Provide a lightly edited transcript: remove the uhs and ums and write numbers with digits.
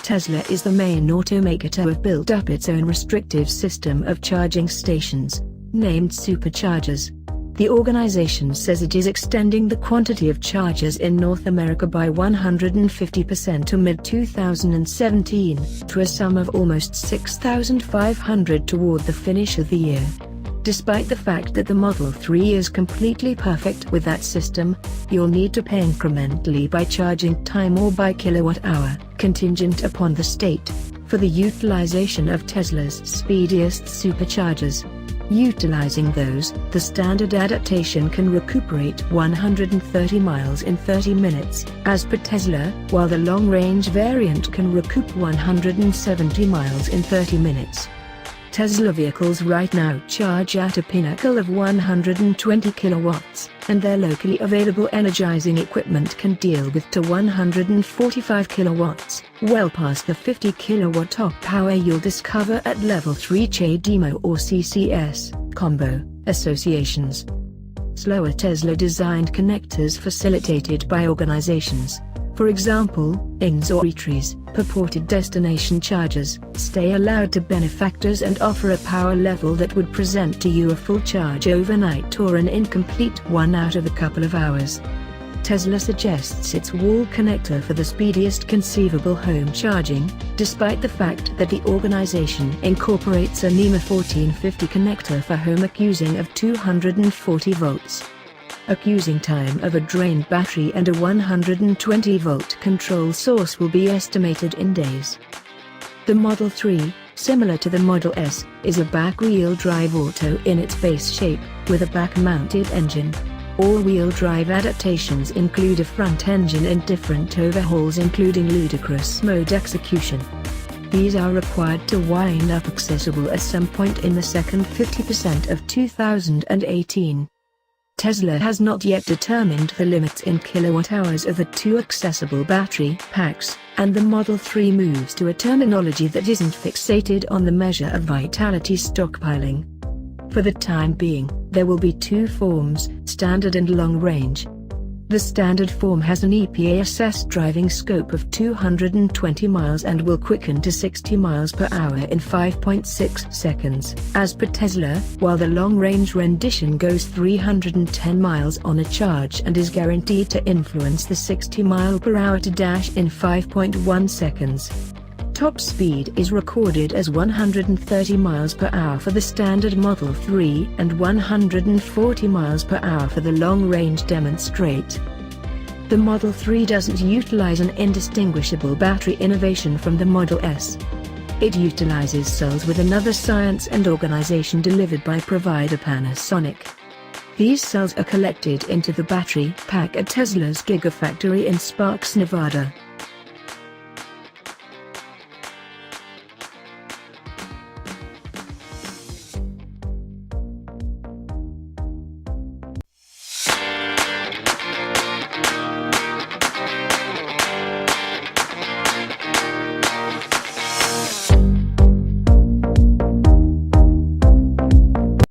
Tesla is the main automaker to have built up its own restrictive system of charging stations, named superchargers. The organization says it is extending the quantity of chargers in North America by 150% to mid-2017, to a sum of almost 6,500 toward the finish of the year. Despite the fact that the Model 3 is completely perfect with that system, you'll need to pay incrementally by charging time or by kilowatt-hour, contingent upon the state, for the utilization of Tesla's speediest superchargers. Utilizing those, the standard adaptation can recuperate 130 miles in 30 minutes, as per Tesla, while the long-range variant can recoup 170 miles in 30 minutes. Tesla vehicles right now charge at a pinnacle of 120 kilowatts, and their locally available energizing equipment can deal with to 145 kilowatts, well past the 50 kilowatt top power you'll discover at Level 3 CHAdeMO or CCS combo associations. Slower Tesla-designed connectors facilitated by organizations, for example, INs or eateries, purported destination chargers, stay allowed to benefactors and offer a power level that would present to you a full charge overnight or an incomplete one out of a couple of hours. Tesla suggests its wall connector for the speediest conceivable home charging, despite the fact that the organization incorporates a NEMA 1450 connector for home accusing of 240 volts. Accusing time of a drained battery and a 120-volt control source will be estimated in days. The Model 3, similar to the Model S, is a back-wheel drive auto in its base shape, with a back-mounted engine. All-wheel drive adaptations include a front engine and different overhauls including ludicrous mode execution. These are required to wind up accessible at some point in the second 50% of 2018. Tesla has not yet determined the limits in kilowatt-hours of the two accessible battery packs, and the Model 3 moves to a terminology that isn't fixated on the measure of vitality stockpiling. For the time being, there will be two forms, standard and long range. The standard form has an EPA-assessed driving scope of 220 miles and will quicken to 60 miles per hour in 5.6 seconds, as per Tesla, while the long-range rendition goes 310 miles on a charge and is guaranteed to influence the 60 mile per hour to dash in 5.1 seconds. Top speed is recorded as 130 miles per hour for the standard Model 3 and 140 miles per hour for the long-range demonstrate. The Model 3 doesn't utilize an indistinguishable battery innovation from the Model S. It utilizes cells with another science and organization delivered by provider Panasonic. These cells are collected into the battery pack at Tesla's Gigafactory in Sparks, Nevada.